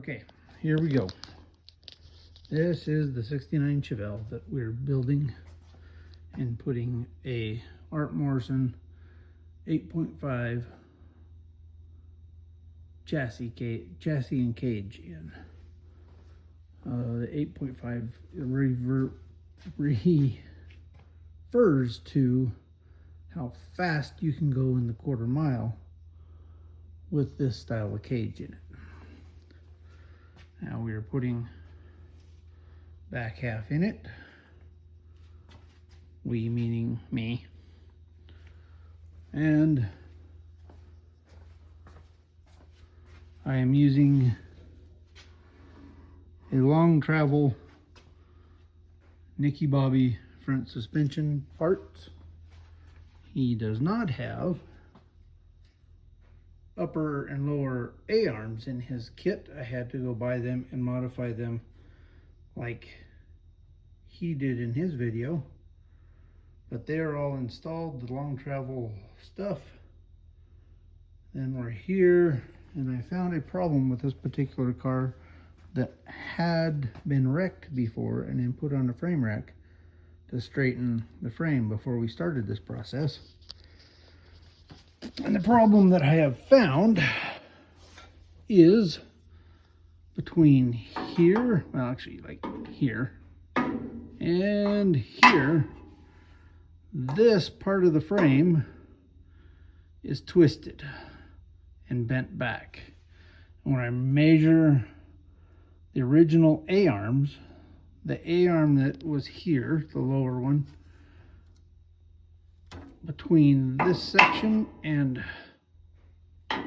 Okay, here we go. This is the 69 Chevelle that we're building and putting a Art Morrison 8.5 chassis and cage in. The 8.5 refers to how fast you can go in the quarter mile with this style of cage in it. Now we are putting back half in it. We meaning me. And I am using a long travel Nicky Bobby front suspension parts. He does not have upper and lower A-arms in his kit. I had to go buy them and modify them like he did in his video, but they are all installed, the long travel stuff. Then we're here, and I found a problem with this particular car that had been wrecked before and then put on a frame rack to straighten the frame before we started this process. And the problem that I have found is between here, well actually like here and here, this part of the frame is twisted and bent back. And when I measure the original A-arms, the A-arm that was here, the lower one, between this section and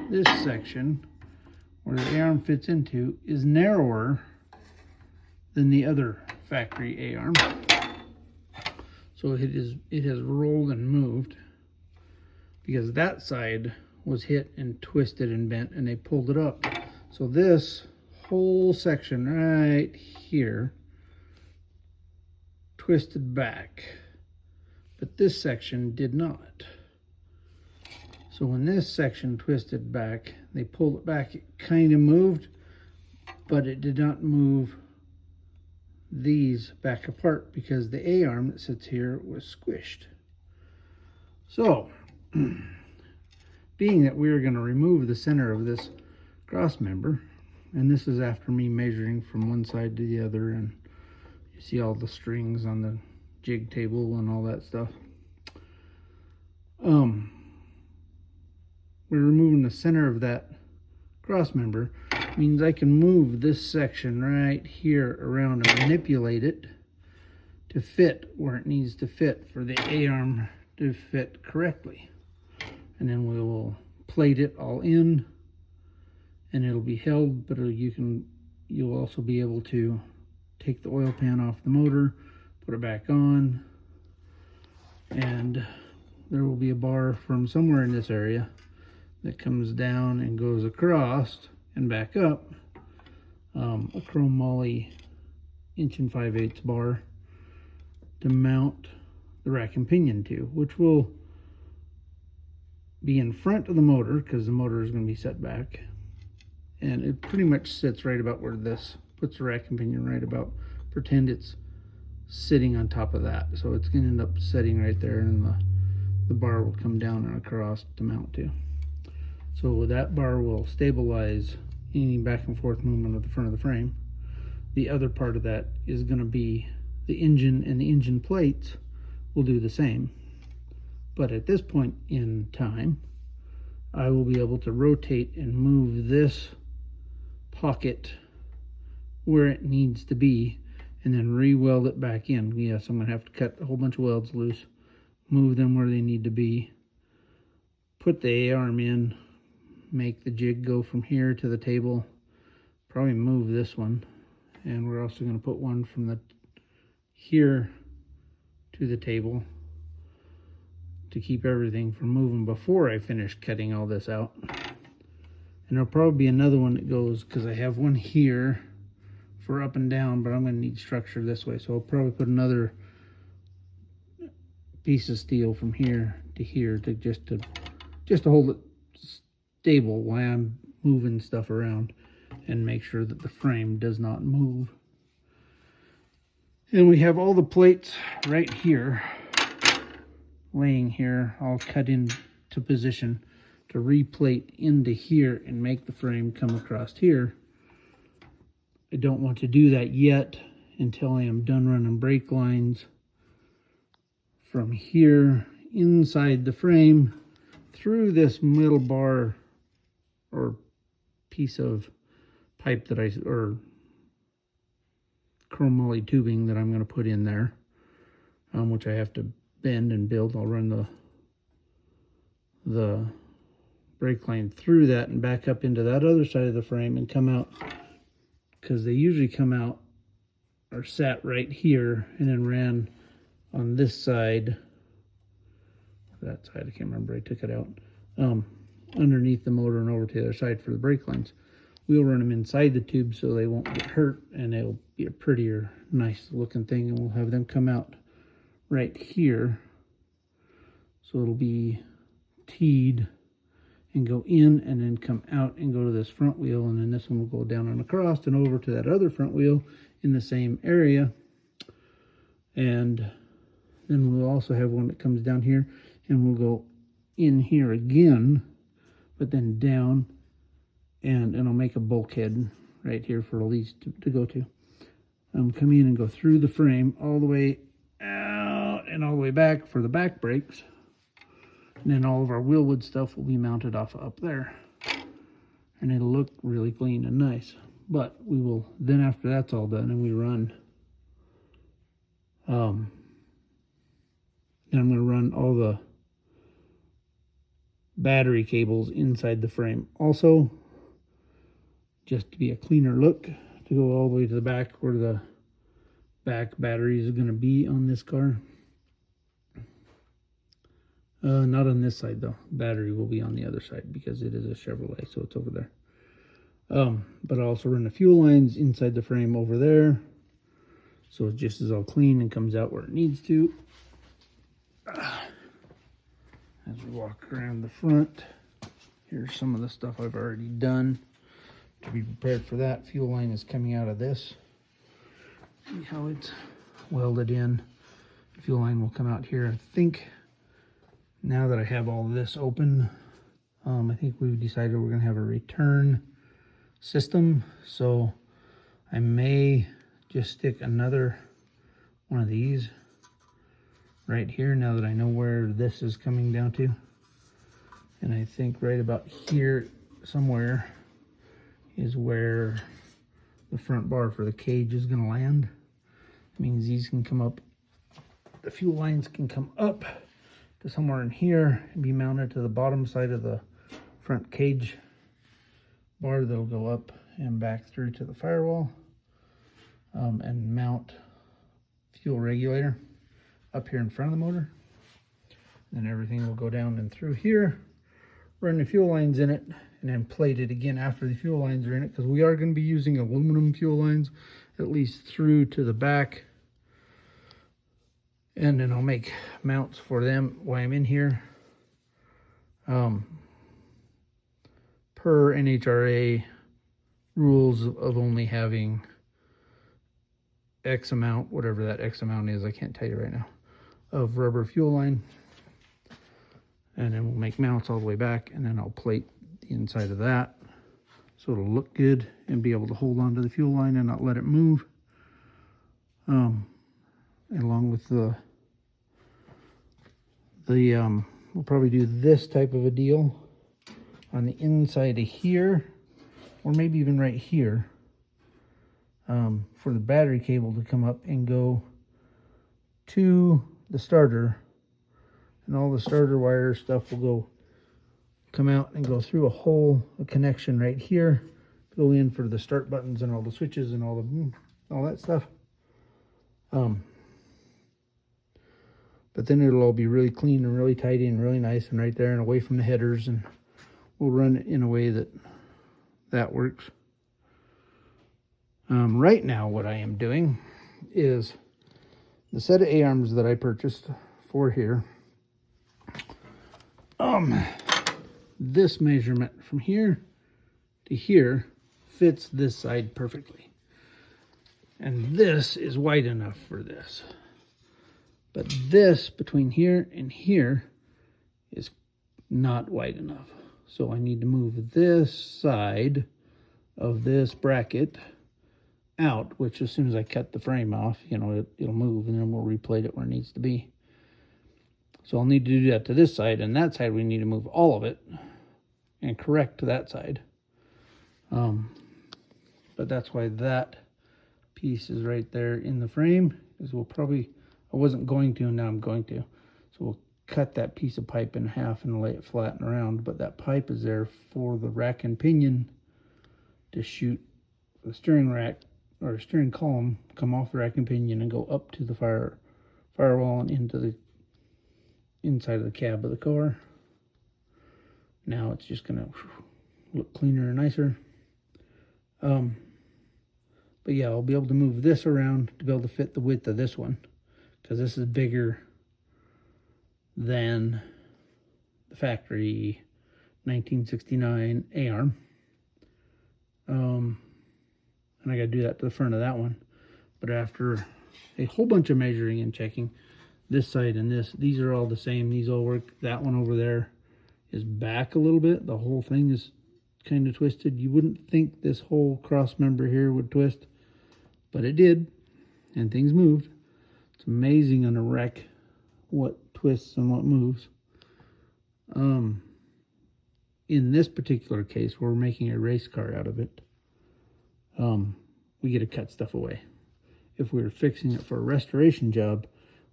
this section, where the A-arm fits into, is narrower than the other factory A-arm. So it has rolled and moved because that side was hit and twisted and bent, and they pulled it up. So this whole section right here twisted back, but this section did not. So when this section twisted back, they pulled it back. It kind of moved, but it did not move these back apart because the A-arm that sits here was squished. So, being that we're going to remove the center of this cross member, and this is after me measuring from one side to the other, and you see all the strings on the jig table and all that stuff. We're removing the center of that cross member. Means I can move this section right here around and manipulate it to fit where it needs to fit for the A-arm to fit correctly. And then we will plate it all in, and it'll be held, but you'll also be able to take the oil pan off the motor, put it back on, and there will be a bar from somewhere in this area that comes down and goes across and back up, a chrome moly 1 5/8" bar to mount the rack and pinion to, which will be in front of the motor because the motor is going to be set back, and it pretty much sits right about where this puts the rack and pinion, right about, pretend it's sitting on top of that, so it's going to end up sitting right there, and the bar will come down and across to mount to. So that bar will stabilize any back and forth movement of the front of the frame. The other part of that is going to be the engine, and the engine plates will do the same. But at this point in time, I will be able to rotate and move this pocket where it needs to be, and then re-weld it back in. Yes, I'm going to have to cut a whole bunch of welds loose, move them where they need to be, put the A-arm in, make the jig go from here to the table, probably move this one, and we're also going to put one from the here to the table to keep everything from moving before I finish cutting all this out. And there'll probably be another one that goes, because I have one here for up and down, but I'm going to need structure this way, so I'll probably put another piece of steel from here to here to just to hold it stable while I'm moving stuff around. and make sure that the frame does not move. And we have all the plates right here, laying here, all cut into position to replate into here and make the frame come across here. I don't want to do that yet until I am done running brake lines from here inside the frame through this middle bar or piece of pipe that or chromoly tubing that I'm going to put in there, which I have to bend and build. I'll run the brake line through that and back up into that other side of the frame and come out, because they usually come out or sat right here and then ran on this side, that side, I can't remember, I took it out, underneath the motor and over to the other side for the brake lines. We'll run them inside the tube so they won't get hurt, and it'll be a prettier, nice looking thing, and we'll have them come out right here. So it'll be teed and go in and then come out and go to this front wheel, and then this one will go down and across and over to that other front wheel in the same area. And then we'll also have one that comes down here and we'll go in here again, but then down, and I'll make a bulkhead right here for Elise to go to. Come in and go through the frame all the way out and all the way back for the back brakes. And then all of our wheelwood stuff will be mounted off up there. And it'll look really clean and nice. But we will, then after that's all done and we run, then I'm going to run all the battery cables inside the frame also, just to be a cleaner look, to go all the way to the back where the back batteries are going to be on this car. Not on this side though. Battery will be on the other side because it is a Chevrolet, so it's over there. But I also run the fuel lines inside the frame over there, so it just is all clean and comes out where it needs to. As we walk around the front, here's some of the stuff I've already done to be prepared for that. Fuel line is coming out of this. See how it's welded in. The fuel line will come out here. I think now that I have all of this open, I think we've decided we're going to have a return system. So I may just stick another one of these right here now that I know where this is coming down to. And I think right about here somewhere is where the front bar for the cage is going to land. It means these can come up, the fuel lines can come up to somewhere in here and be mounted to the bottom side of the front cage bar that'll go up and back through to the firewall, and mount fuel regulator up here in front of the motor. Then everything will go down and through here, run the fuel lines in it, and then plate it again after the fuel lines are in it, because we are going to be using aluminum fuel lines at least through to the back. And then I'll make mounts for them while I'm in here. Per NHRA rules of only having X amount, whatever that X amount is, I can't tell you right now, of rubber fuel line. And then we'll make mounts all the way back, and then I'll plate the inside of that so it'll look good and be able to hold on to the fuel line and not let it move. Along with we'll probably do this type of a deal on the inside of here, or maybe even right here, for the battery cable to come up and go to the starter, and all the starter wire stuff will come out and go through a connection right here, go in for the start buttons and all the switches and all that stuff. But then it'll all be really clean and really tidy and really nice and right there and away from the headers, and we'll run it in a way that works. Right now what I am doing is the set of A-arms that I purchased for here. This measurement from here to here fits this side perfectly. And this is wide enough for this. But this between here and here is not wide enough. So I need to move this side of this bracket out, which as soon as I cut the frame off, you know, it'll move, and then we'll replate it where it needs to be. So I'll need to do that to this side, and that side we need to move all of it and correct that side. But that's why that piece is right there in the frame, is we'll probably, I wasn't going to, and now I'm going to. So we'll cut that piece of pipe in half and lay it flat and around, but that pipe is there for the rack and pinion to shoot the steering rack or steering column, come off the rack and pinion and go up to the firewall and into the inside of the cab of the car. Now it's just gonna look cleaner and nicer. But yeah, I'll be able to move this around to be able to fit the width of this one, because this is bigger than the factory 1969 A-arm. And I got to do that to the front of that one. But after a whole bunch of measuring and checking, this side and this, these are all the same. These all work. That one over there is back a little bit. The whole thing is kind of twisted. You wouldn't think this whole cross member here would twist, but it did, and things moved. It's amazing on a wreck what twists and what moves. In this particular case, we're making a race car out of it. We get to cut stuff away. If we were fixing it for a restoration job,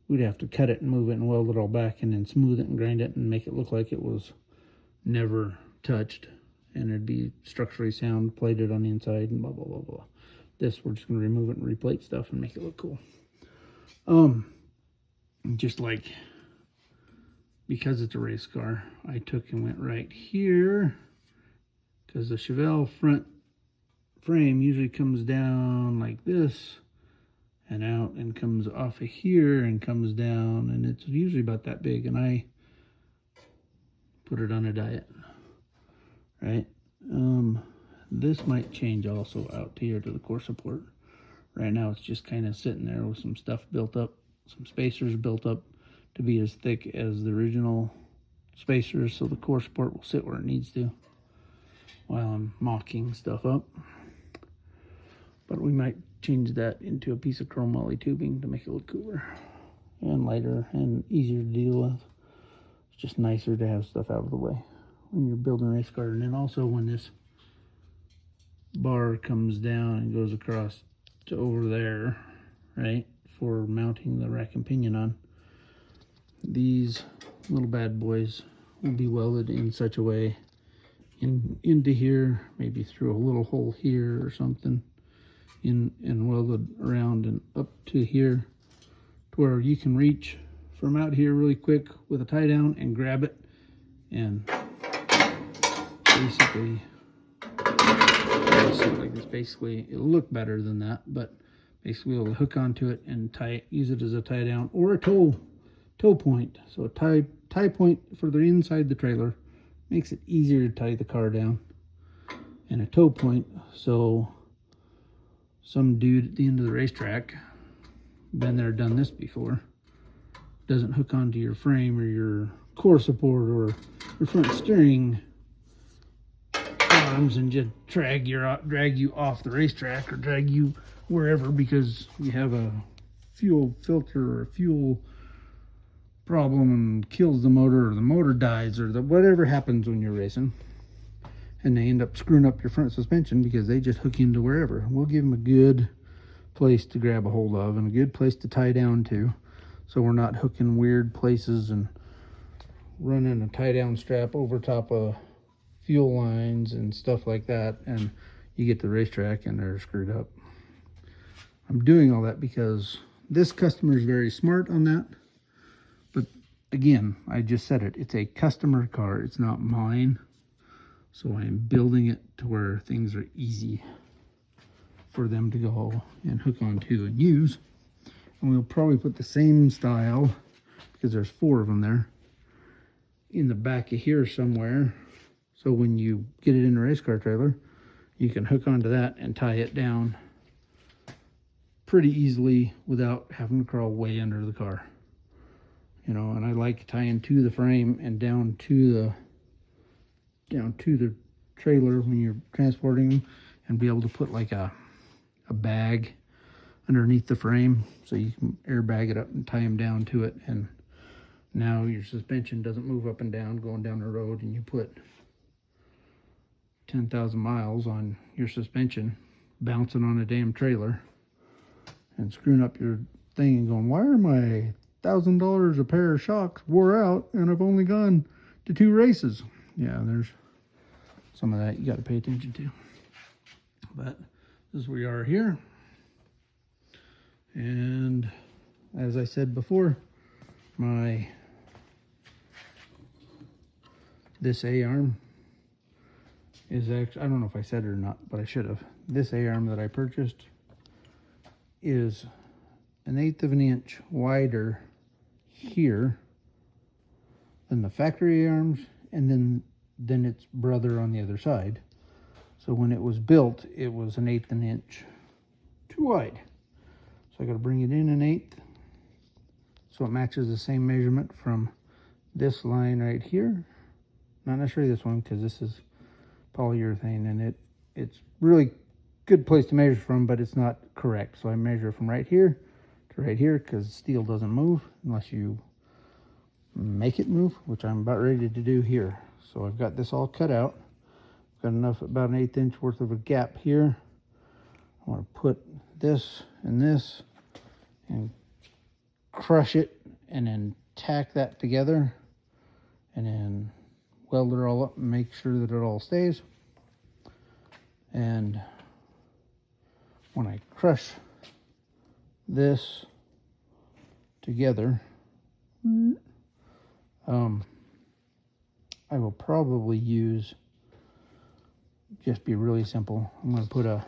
we'd have to cut it and move it and weld it all back and then smooth it and grind it and make it look like it was never touched, and it'd be structurally sound, plated on the inside, and blah blah blah blah. This, we're just going to remove it and replate stuff and make it look cool. Just like, because it's a race car, I took and went right here, because the Chevelle front frame usually comes down like this and out and comes off of here and comes down, and it's usually about that big, and I put it on a diet, right? This might change also out here to the core support. Right now it's just kind of sitting there with some stuff built up, some spacers built up to be as thick as the original spacers, so the core support will sit where it needs to while I'm mocking stuff up. But we might change that into a piece of chrome moly tubing to make it look cooler and lighter and easier to deal with. It's just nicer to have stuff out of the way when you're building a race car. And then also when this bar comes down and goes across to over there, right, for mounting the rack and pinion on, these little bad boys will be welded in such a way into here, maybe through a little hole here or something, and welded around and up to here, to where you can reach from out here really quick with a tie down and grab it, and basically like this. Basically it'll look better than that, but basically we'll hook onto it and use it as a tie down or a toe point. So a tie point for the inside the trailer makes it easier to tie the car down, and a toe point so some dude at the end of the racetrack, been there, done this before, doesn't hook onto your frame or your core support or your front steering arms and just drag you off the racetrack or drag you wherever because you have a fuel filter or a fuel problem and kills the motor, or the motor dies, or whatever happens when you're racing, and they end up screwing up your front suspension because they just hook into wherever. We'll give them a good place to grab a hold of and a good place to tie down to, so we're not hooking weird places and running a tie down strap over top of fuel lines and stuff like that, and you get to the racetrack and they're screwed up. I'm doing all that because this customer is very smart on that. But again, I just said it, it's a customer car, it's not mine. So I'm building it to where things are easy for them to go and hook onto and use. And we'll probably put the same style, because there's 4 of them there, in the back of here somewhere. So when you get it in a race car trailer, you can hook onto that and tie it down pretty easily without having to crawl way under the car. You know, and I like tying to the frame and down to the trailer when you're transporting them, and be able to put like a bag underneath the frame so you can airbag it up and tie them down to it, and now your suspension doesn't move up and down going down the road, and you put 10,000 miles on your suspension bouncing on a damn trailer and screwing up your thing and going, why are my $1,000 a pair of shocks wore out and I've only gone to 2 races? Yeah, there's some of that you got to pay attention to. But this is where we are here. And as I said before, this A-arm is actually, I don't know if I said it or not, but I should have. This A-arm that I purchased is 1/8 of an inch wider here than the factory A-arms, and then its brother on the other side. So when it was built, it was 1/8 of an inch too wide. So I got to bring it in 1/8 so it matches the same measurement from this line right here. Not necessarily this one, because this is polyurethane, and it's really good place to measure from, but it's not correct. So I measure from right here to right here, because steel doesn't move unless you make it move, which I'm about ready to do here. So I've got this all cut out. Got enough, about 1/8 inch worth of a gap here. I want to put this and crush it, and then tack that together, and then weld it all up and make sure that it all stays. And when I crush this together, I will probably use, just be really simple, I'm going to put a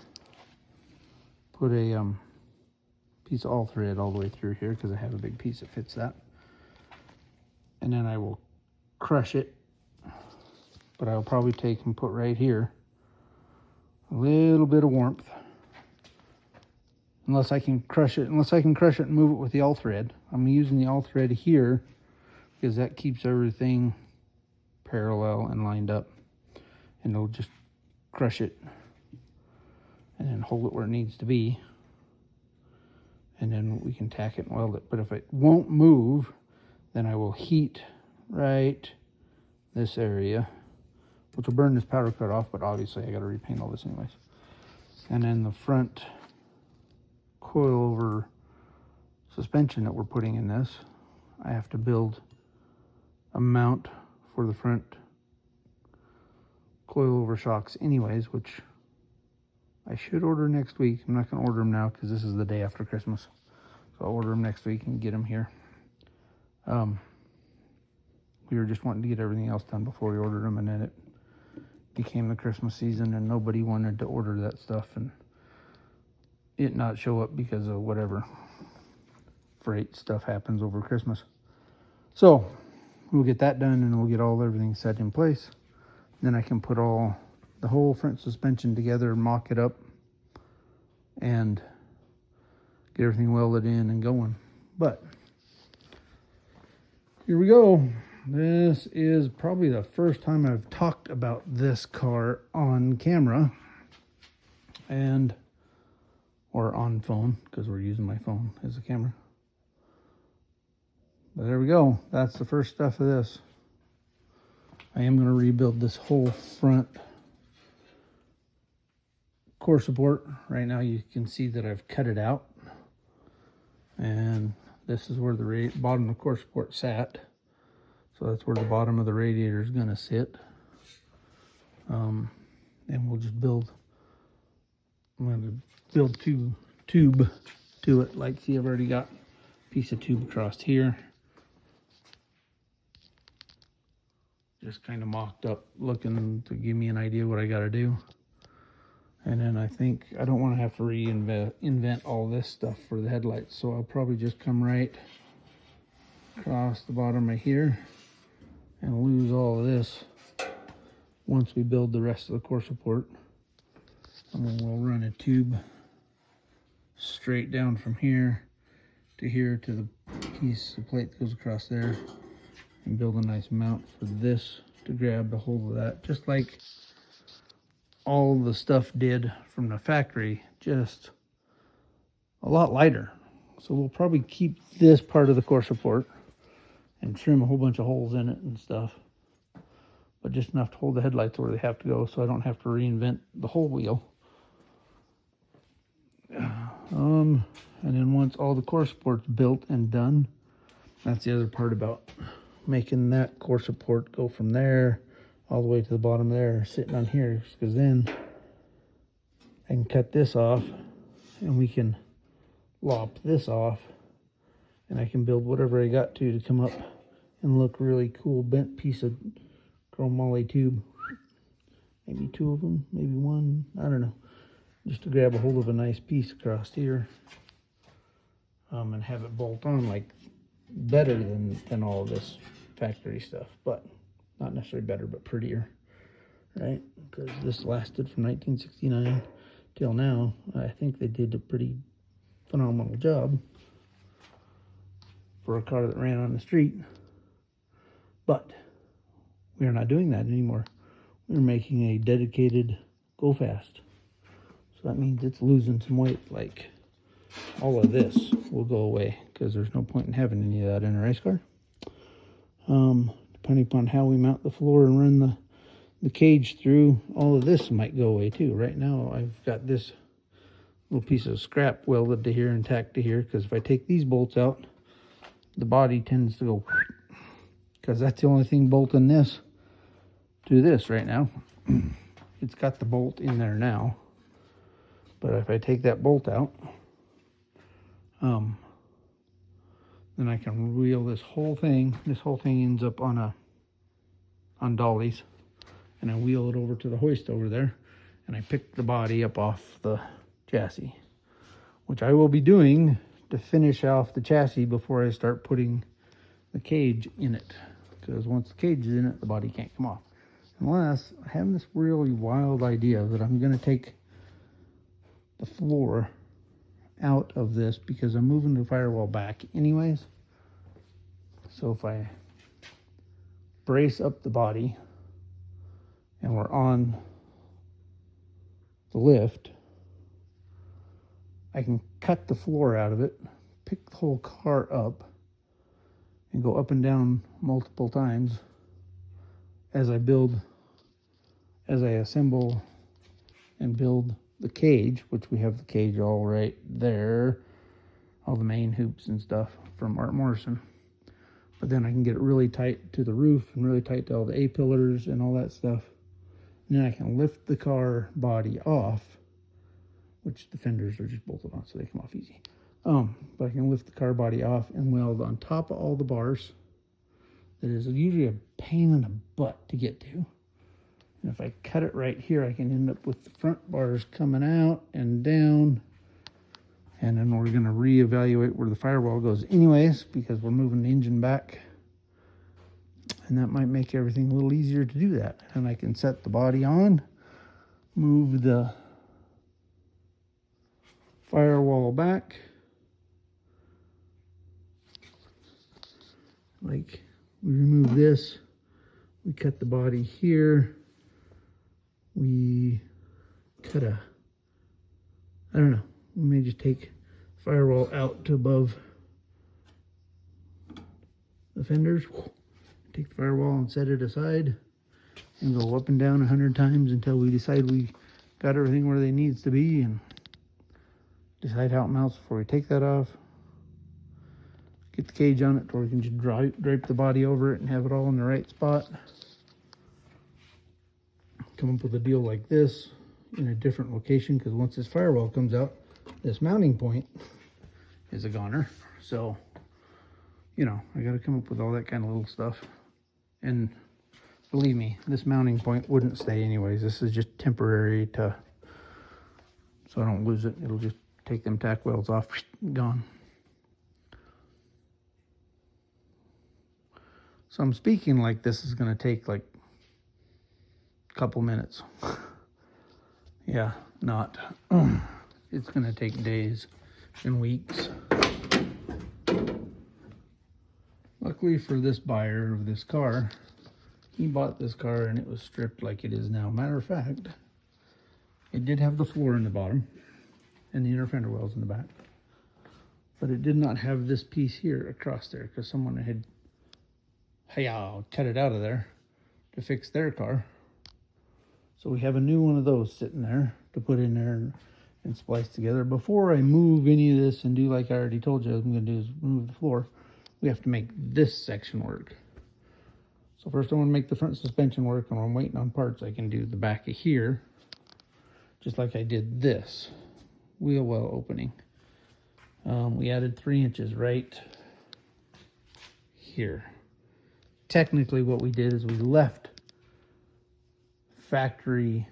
piece of all thread all the way through here, because I have a big piece that fits that, and then I will crush it. But I'll probably take and put right here a little bit of warmth, unless I can crush it and move it with the all thread. I'm using the all thread here because that keeps everything parallel and lined up, and it'll just crush it and then hold it where it needs to be, and then we can tack it and weld it. But if it won't move, then I will heat right this area, which will burn this powder coat off, but obviously I got to repaint all this anyways. And then the front coilover suspension that we're putting in this, I have to build a mount for the front coilover shocks anyways, which I should order next week. I'm not going to order them now because this is the day after Christmas. So I'll order them next week and get them here. We were just wanting to get everything else done before we ordered them, and then it became the Christmas season and nobody wanted to order that stuff and it not show up because of whatever freight stuff happens over Christmas. So we'll get that done, and we'll get everything set in place. Then I can put the whole front suspension together and mock it up and get everything welded in and going. But here we go. This is probably the first time I've talked about this car on camera or on phone, because we're using my phone as a camera. But there we go. That's the first stuff of this. I am going to rebuild this whole front core support. Right now you can see that I've cut it out, and this is where the bottom of the core support sat. So that's where the bottom of the radiator is going to sit. And we'll just build, I'm going to build tube to it. Like, see, I've already got a piece of tube across here. Just kind of mocked up, looking to give me an idea what I got to do. And then I think I don't want to have to reinvent all this stuff for the headlights. So I'll probably just come right across the bottom right here and lose all of this once we build the rest of the core support. And we'll run a tube straight down from here to the piece of plate that goes across there, and build a nice mount for this to grab the hold of that, just like all the stuff did from the factory, just a lot lighter. So we'll probably keep this part of the core support and trim a whole bunch of holes in it and stuff, but just enough to hold the headlights where they have to go, so I don't have to reinvent the whole wheel. And then once all the core support's built and done, that's the other part about making that core support go from there all the way to the bottom there, sitting on here, because then I can cut this off and we can lop this off, and I can build whatever I got to come up and look really cool. Bent piece of chromoly tube, maybe two of them, maybe one, I don't know, just to grab a hold of a nice piece across here, and have it bolt on like better than all of this factory stuff, but not necessarily better, but prettier, right? Because this lasted from 1969 till now. I think they did a pretty phenomenal job for a car that ran on the street, but we are not doing that anymore. We're making a dedicated go fast, so that means it's losing some weight. Like all of this will go away because there's no point in having any of that in a race car. Depending upon how we mount the floor and run the cage through, all of this might go away too. Right now I've got this little piece of scrap welded to here and tacked to here, because if I take these bolts out, the body tends to go, because that's the only thing bolting this to this right now. It's got the bolt in there now, but if I take that bolt out, then I can wheel this whole thing. This whole thing ends up on dollies, and I wheel it over to the hoist over there, and I pick the body up off the chassis, which I will be doing to finish off the chassis before I start putting the cage in it, because once the cage is in it, the body can't come off, unless I have this really wild idea that I'm going to take the floor out of this, because I'm moving the firewall back anyways. So if I brace up the body and we're on the lift, I can cut the floor out of it, pick the whole car up, and go up and down multiple times as I assemble and build the cage, which we have the cage all right there, all the main hoops and stuff from Art Morrison. But then I can get it really tight to the roof and really tight to all the A-pillars and all that stuff. And then I can lift the car body off, which the fenders are just bolted on, so they come off easy. But I can lift the car body off and weld on top of all the bars. That is usually a pain in the butt to get to. And if I cut it right here, I can end up with the front bars coming out and down. And then we're going to reevaluate where the firewall goes anyways, because we're moving the engine back. And that might make everything a little easier to do that. And I can set the body on, move the firewall back. Like, we remove this, we cut the body here, we cut I don't know, we may just take the firewall out to above the fenders, take the firewall and set it aside, and go up and down 100 times until we decide we got everything where they needs to be, and decide how it mounts before we take that off. Get the cage on it, or we can just drape the body over it and have it all in the right spot. Come up with a deal like this in a different location, because once this firewall comes out, this mounting point is a goner. So, you know, I got to come up with all that kind of little stuff. And believe me, this mounting point wouldn't stay anyways. This is just temporary so I don't lose it. It'll just take them tack welds off, gone. So I'm speaking like this is going to take like a couple minutes. yeah, not. It's gonna take days and weeks. Luckily for this buyer of this car, he bought this car and it was stripped like it is now. Matter of fact, it did have the floor in the bottom and the inner fender wells in the back, but it did not have this piece here across there because someone had cut it out of there to fix their car. So we have a new one of those sitting there to put in there and splice together. Before I move any of this and do like I already told you I was going to do is remove the floor, we have to make this section work. So first I want to make the front suspension work, and while I'm waiting on parts I can do the back of here, just like I did this wheel well opening. We added 3 inches right here. Technically what we did is we left factory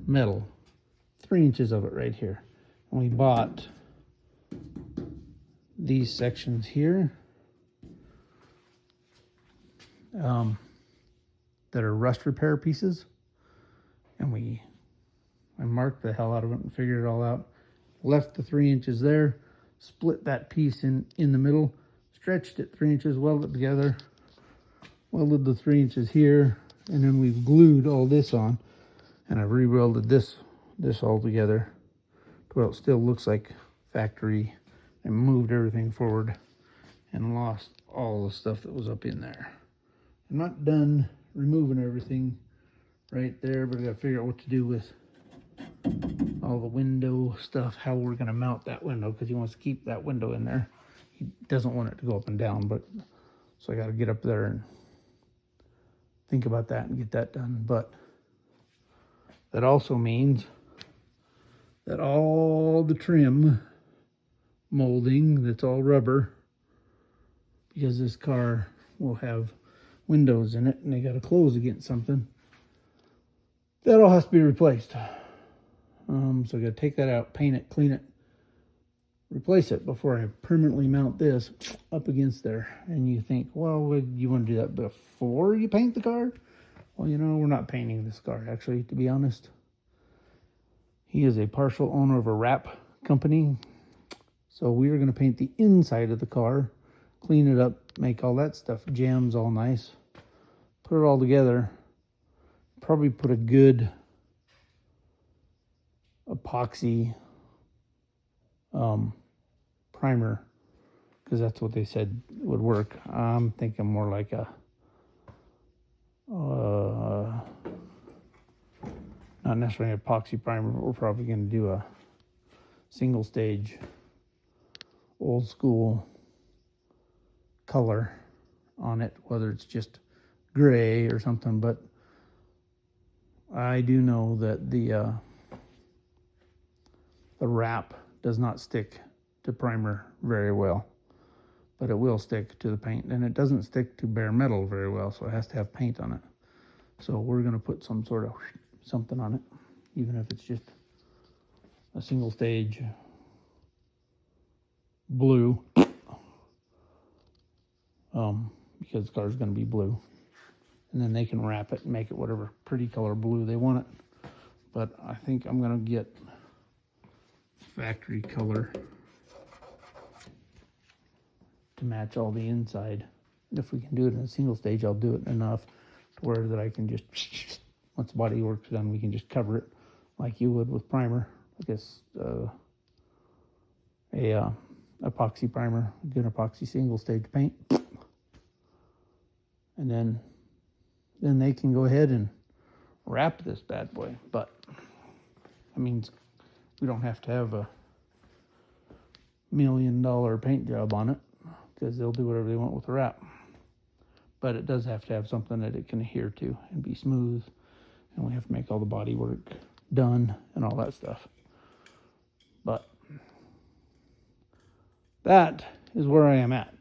metal, 3 inches of it right here, and we bought these sections here that are rust repair pieces, and I marked the hell out of it and figured it all out. Left the 3 inches there, split that piece in the middle, stretched it 3 inches, welded it together, welded the 3 inches here, and then we've glued all this on, and I've re-welded this all together to where it still looks like factory, and moved everything forward and lost all the stuff that was up in there. I'm not done removing everything right there, but I gotta figure out what to do with all the window stuff, how we're gonna mount that window, because he wants to keep that window in there. He doesn't want it to go up and down, but so I gotta get up there and think about that and get that done. But that also means that all the trim molding that's all rubber, because this car will have windows in it and they got to close against something, that all has to be replaced. So I got to take that out, paint it, clean it, replace it before I permanently mount this up against there. And you think, well, would you want to do that before you paint the car? Well, you know, we're not painting this car, actually, to be honest. He is a partial owner of a wrap company, so we are going to paint the inside of the car, clean it up, make all that stuff jams all nice, put it all together, probably put a good epoxy primer, because that's what they said would work. I'm thinking more like a not necessarily an epoxy primer, but we're probably going to do a single stage old school color on it, whether it's just gray or something. But I do know that the wrap does not stick to primer very well, but it will stick to the paint, and it doesn't stick to bare metal very well, so it has to have paint on it. So we're going to put some sort of something on it, even if it's just a single stage blue, because the car's going to be blue, and then they can wrap it and make it whatever pretty color blue they want it. But I think I'm going to get factory color to match all the inside. If we can do it in a single stage, I'll do it enough to where that I can just, once the body work's done, we can just cover it like you would with primer. I guess a epoxy primer, good epoxy single stage paint, and then they can go ahead and wrap this bad boy. But that means we don't have to have a $1 million paint job on it, because they'll do whatever they want with the wrap. But it does have to have something that it can adhere to and be smooth, and we have to make all the body work done and all that stuff. But that is where I am at.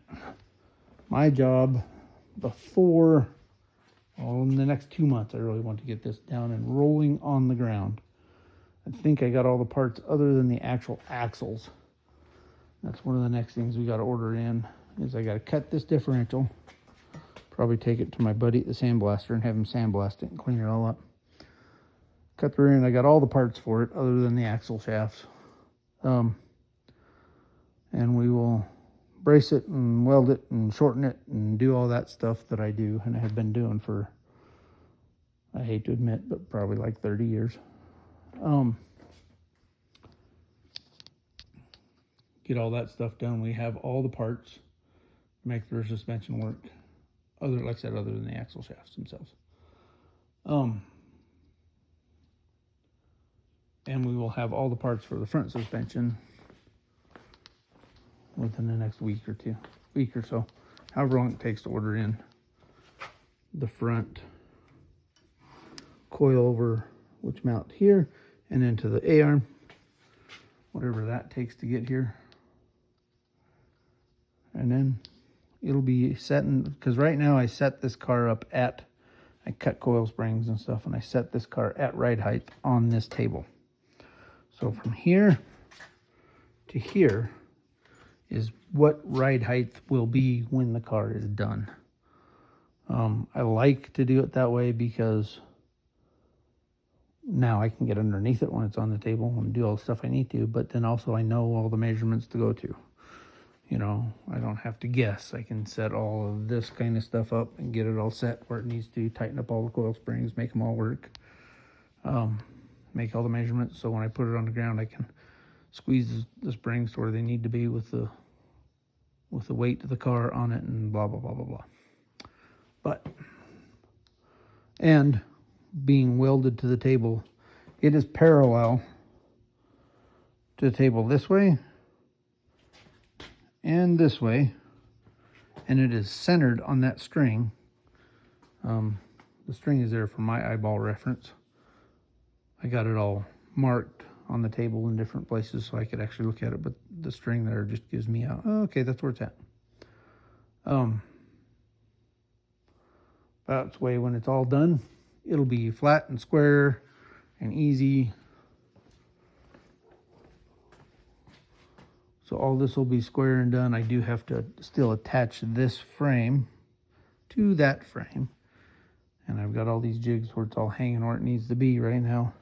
My job before, well, in the next 2 months, I really want to get this down and rolling on the ground. I think I got all the parts other than the actual axles. That's one of the next things we got to order in, is I got to cut this differential, probably take it to my buddy at the sandblaster and have him sandblast it and clean it all up. cut the rear end. I got all the parts for it other than the axle shafts. And we will brace it and weld it and shorten it and do all that stuff that I do and I have been doing for, I hate to admit, but probably like 30 years. Get all that stuff done. We have all the parts to make the rear suspension work. Like I said, other than the axle shafts themselves. And we will have all the parts for the front suspension within the next week or so, however long it takes to order in the front coilover, which mount here and into the A-arm, whatever that takes to get here. And then it'll be setting, because right now I set this car up at, I cut coil springs and stuff, and I set this car at ride height on this table. So from here to here is what ride height will be when the car is done. I like to do it that way because now I can get underneath it when it's on the table and do all the stuff I need to, but then also I know all the measurements to go to. You know, I don't have to guess. I can set all of this kind of stuff up and get it all set where it needs to, tighten up all the coil springs, make them all work. Make all the measurements, so when I put it on the ground I can squeeze the springs to where they need to be with the weight of the car on it and blah blah blah blah blah. But and being welded to the table, it is parallel to the table this way and this way, and it is centered on that string. The string is there for my eyeball reference. I got it all marked on the table in different places so I could actually look at it, but the string there just gives me a, oh, okay, that's where it's at. That's way when it's all done, it'll be flat and square and easy. So all this will be square and done. I do have to still attach this frame to that frame. And I've got all these jigs where it's all hanging where it needs to be right now.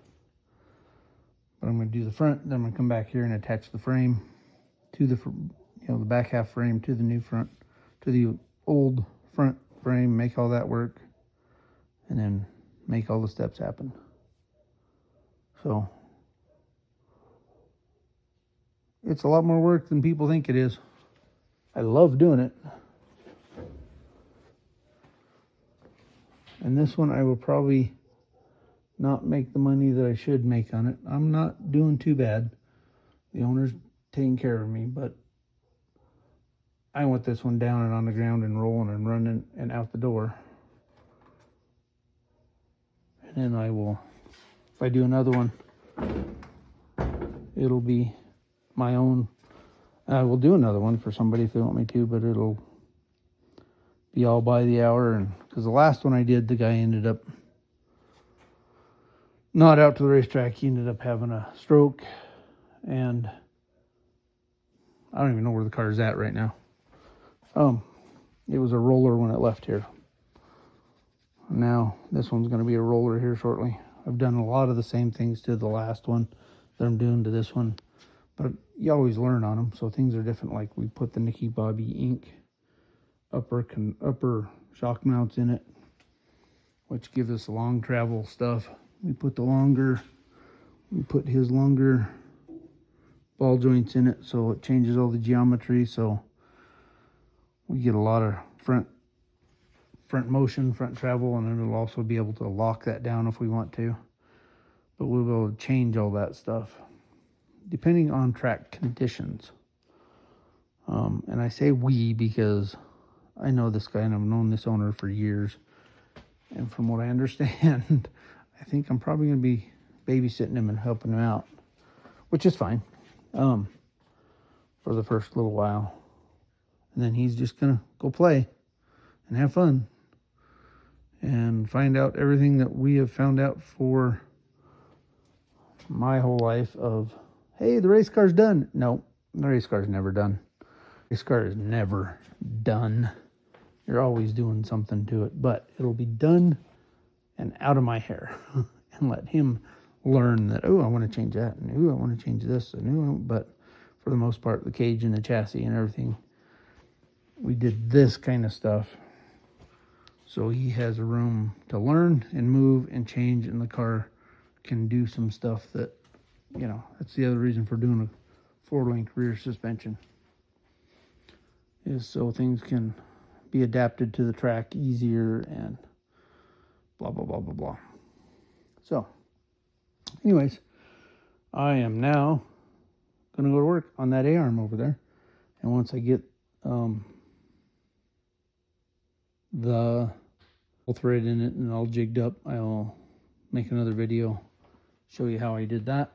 But I'm going to do the front, then I'm going to come back here and attach the frame to the, the back half frame to the new front, to the old front frame, make all that work, and then make all the steps happen. So it's a lot more work than people think it is. I love doing it. And this one I will probably not make the money that I should make on it. I'm not doing too bad. The owner's taking care of me, but I want this one down and on the ground and rolling and running and out the door. And then I will, if I do another one, it'll be my own. I will do another one for somebody if they want me to, but it'll be all by the hour. And because the last one I did, the guy ended up not out to the racetrack. He ended up having a stroke, and I don't even know where the car is at right now. It was a roller when it left here. Now this one's going to be a roller here shortly. I've done a lot of the same things to the last one that I'm doing to this one, but you always learn on them, so things are different. Like we put the Nicky Bobby ink upper shock mounts in it, which gives us long travel stuff. We put his longer ball joints in it, so it changes all the geometry, so we get a lot of front motion, front travel, and then it'll also be able to lock that down if we want to. But we'll be able to change all that stuff depending on track conditions. And I say we because I know this guy and I've known this owner for years. And from what I understand, I think I'm probably going to be babysitting him and helping him out, which is fine for the first little while. And then he's just going to go play and have fun and find out everything that we have found out for my whole life of, hey, the race car's done. No, the race car's never done. Race car is never done. You're always doing something to it, but it'll be done and out of my hair and let him learn that, oh, I want to change that, and oh, I want to change this, and oh, but for the most part, the cage and the chassis and everything, we did this kind of stuff. So he has a room to learn and move and change, and the car can do some stuff that, you know, that's the other reason for doing a 4-link rear suspension, is so things can be adapted to the track easier and blah, blah, blah, blah, blah. So, anyways, I am now going to go to work on that A-arm over there. And once I get the thread in it and all jigged up, I'll make another video, show you how I did that.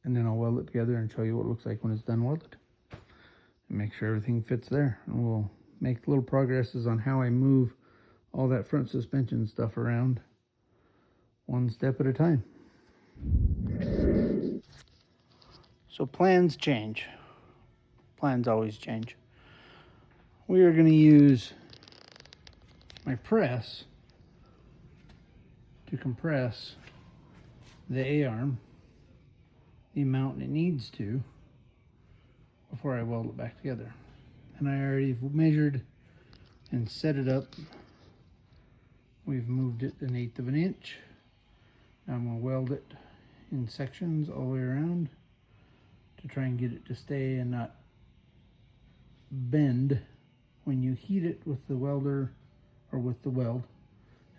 And then I'll weld it together and show you what it looks like when it's done welded. And make sure everything fits there. And we'll make little progresses on how I move all that front suspension stuff around, one step at a time. So plans change. Plans always change. We are going to use my press to compress the A-arm the amount it needs to before I weld it back together. And I already measured and set it up. We've moved it 1/8 of an inch. Now I'm going to weld it in sections all the way around to try and get it to stay and not bend. When you heat it with the welder or with the weld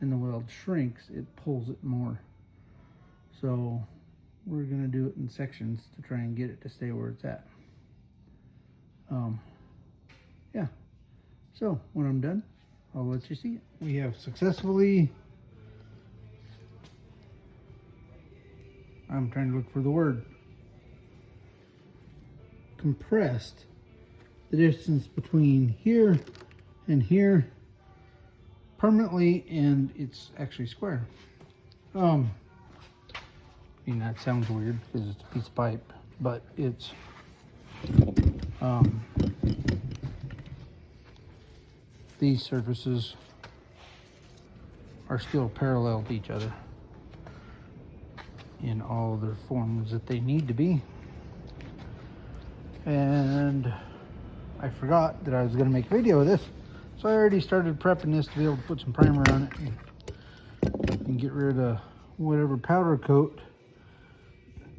and the weld shrinks, it pulls it more. So we're going to do it in sections to try and get it to stay where it's at. Yeah, so when I'm done, I'll let you see it. We have successfully, I'm trying to look for the word, compressed the distance between here and here permanently, and it's actually square. I mean, that sounds weird because it's a piece of pipe, but it's these surfaces are still parallel to each other in all their forms that they need to be. And I forgot that I was going to make a video of this, so I already started prepping this to be able to put some primer on it and get rid of whatever powder coat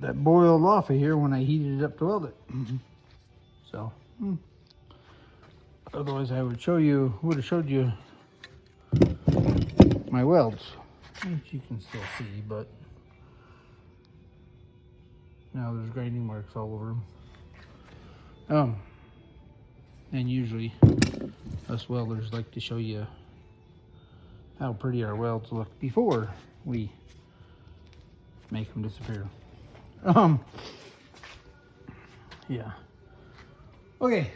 that boiled off of here when I heated it up to weld it. So otherwise I would have showed you my welds, which you can still see, but now there's grinding marks all over them. And usually us welders like to show you how pretty our welds look before we make them disappear. Yeah. Okay,